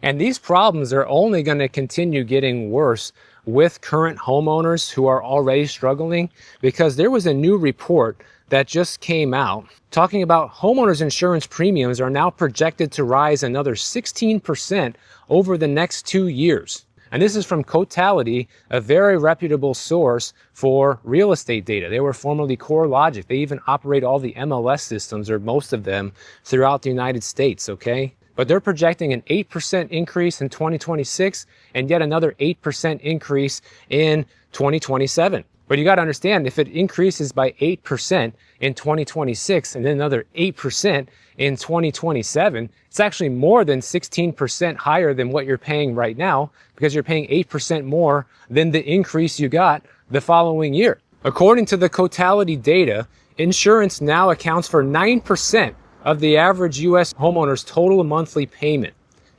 And these problems are only going to continue getting worse with current homeowners who are already struggling, because there was a new report that just came out talking about homeowners insurance premiums are now projected to rise another 16% over the next 2 years. And this is from Cotality, a very reputable source for real estate data. They were formerly CoreLogic. They even operate all the MLS systems, or most of them, throughout the United States, okay? But they're projecting an 8% increase in 2026 and yet another 8% increase in 2027. But you got to understand, if it increases by 8% in 2026 and then another 8% in 2027, it's actually more than 16% higher than what you're paying right now, because you're paying 8% more than the increase you got the following year. According to the Cotality data, insurance now accounts for 9% of the average U.S. homeowner's total monthly payment.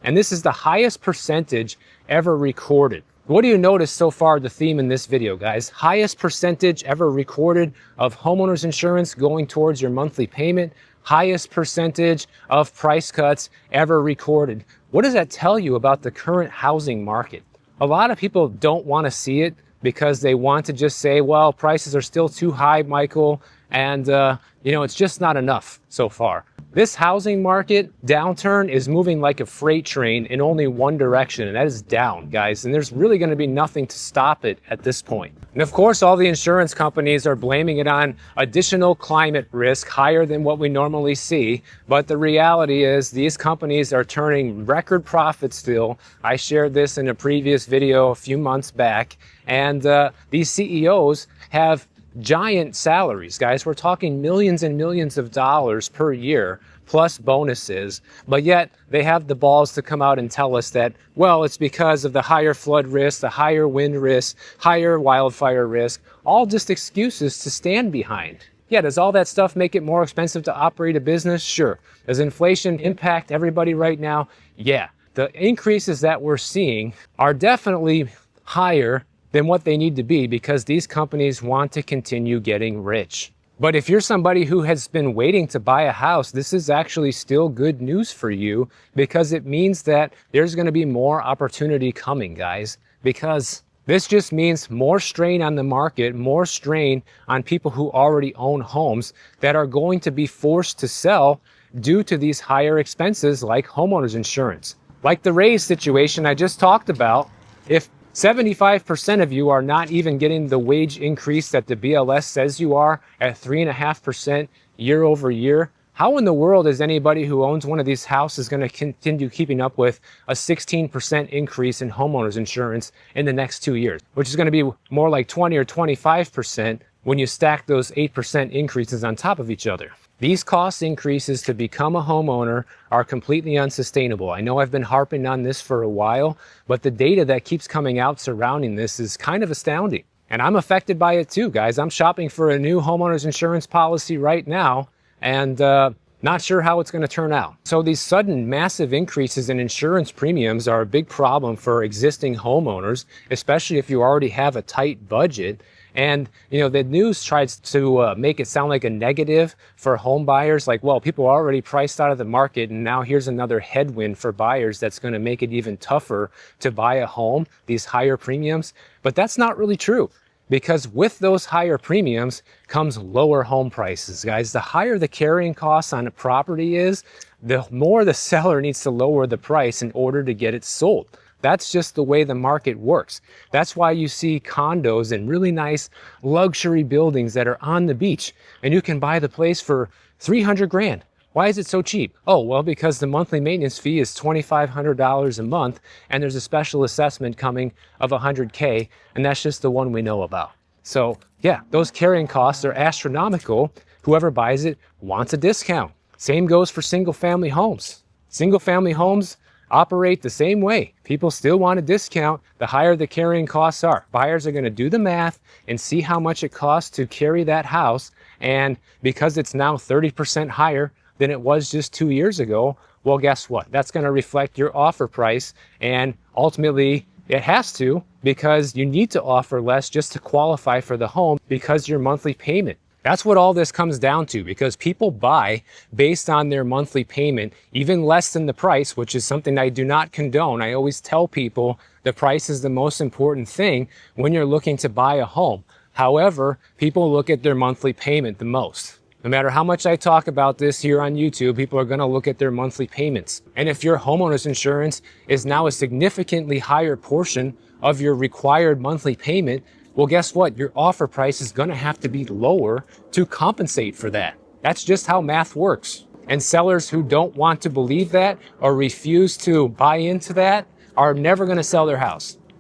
And this is the highest percentage ever recorded. What do you notice so far, the theme in this video, guys? Highest percentage ever recorded of homeowners insurance going towards your monthly payment. Highest percentage of price cuts ever recorded. What does that tell you about the current housing market? A lot of people don't want to see it because they want to just say, well, prices are still too high, Michael, and it's just not enough so far. This housing market downturn is moving like a freight train in only one direction, and that is down, guys. And there's really going to be nothing to stop it at this point. And of course, all the insurance companies are blaming it on additional climate risk higher than what we normally see. But the reality is these companies are turning record profits still. I shared this in a previous video a few months back. And these CEOs have giant salaries, guys. We're talking millions and millions of dollars per year, plus bonuses, but yet they have the balls to come out and tell us that, well, it's because of the higher flood risk, the higher wind risk, higher wildfire risk, all just excuses to stand behind. Yeah, does all that stuff make it more expensive to operate a business? Sure. Does inflation impact everybody right now? Yeah. The increases that we're seeing are definitely higher than what they need to be, because these companies want to continue getting rich. But if you're somebody who has been waiting to buy a house, this is actually still good news for you, because it means that there's going to be more opportunity coming, guys, because this just means more strain on the market, more strain on people who already own homes that are going to be forced to sell due to these higher expenses like homeowners insurance. Like the raise situation I just talked about, if 75% of you are not even getting the wage increase that the BLS says you are at 3.5% year over year, how in the world is anybody who owns one of these houses going to continue keeping up with a 16% increase in homeowners insurance in the next 2 years, which is going to be more like 20 or 25% when you stack those 8% increases on top of each other? These cost increases to become a homeowner are completely unsustainable. I know I've been harping on this for a while, but the data that keeps coming out surrounding this is kind of astounding. And I'm affected by it too, guys. I'm shopping for a new homeowners insurance policy right now, and not sure how it's going to turn out. So these sudden massive increases in insurance premiums are a big problem for existing homeowners, especially if you already have a tight budget. And, the news tries to make it sound like a negative for home buyers, like, well, people are already priced out of the market, and now here's another headwind for buyers that's going to make it even tougher to buy a home, these higher premiums. But that's not really true, because with those higher premiums comes lower home prices, guys. The higher the carrying costs on a property is, the more the seller needs to lower the price in order to get it sold. That's just the way the market works. That's why you see condos in really nice luxury buildings that are on the beach, and you can buy the place for 300 grand. Why is it so cheap? Oh, well, because the monthly maintenance fee is $2,500 a month, and there's a special assessment coming of $100K, and that's just the one we know about. So yeah, those carrying costs are astronomical. Whoever buys it wants a discount. Same goes for single family homes. Single family homes operate the same way. People still want a discount the higher the carrying costs are. Buyers are going to do the math and see how much it costs to carry that house, and because it's now 30% higher than it was just 2 years ago, well, guess what? That's going to reflect your offer price, and ultimately it has to, because you need to offer less just to qualify for the home, because your monthly payment That's what all this comes down to, because people buy based on their monthly payment, even less than the price, which is something I do not condone. I always tell people the price is the most important thing when you're looking to buy a home. However, people look at their monthly payment the most. No matter how much I talk about this here on YouTube, people are going to look at their monthly payments. And if your homeowner's insurance is now a significantly higher portion of your required monthly payment, well, guess what? Your offer price is going to have to be lower to compensate for that. That's just how math works. And sellers who don't want to believe that or refuse to buy into that are never going to sell their house.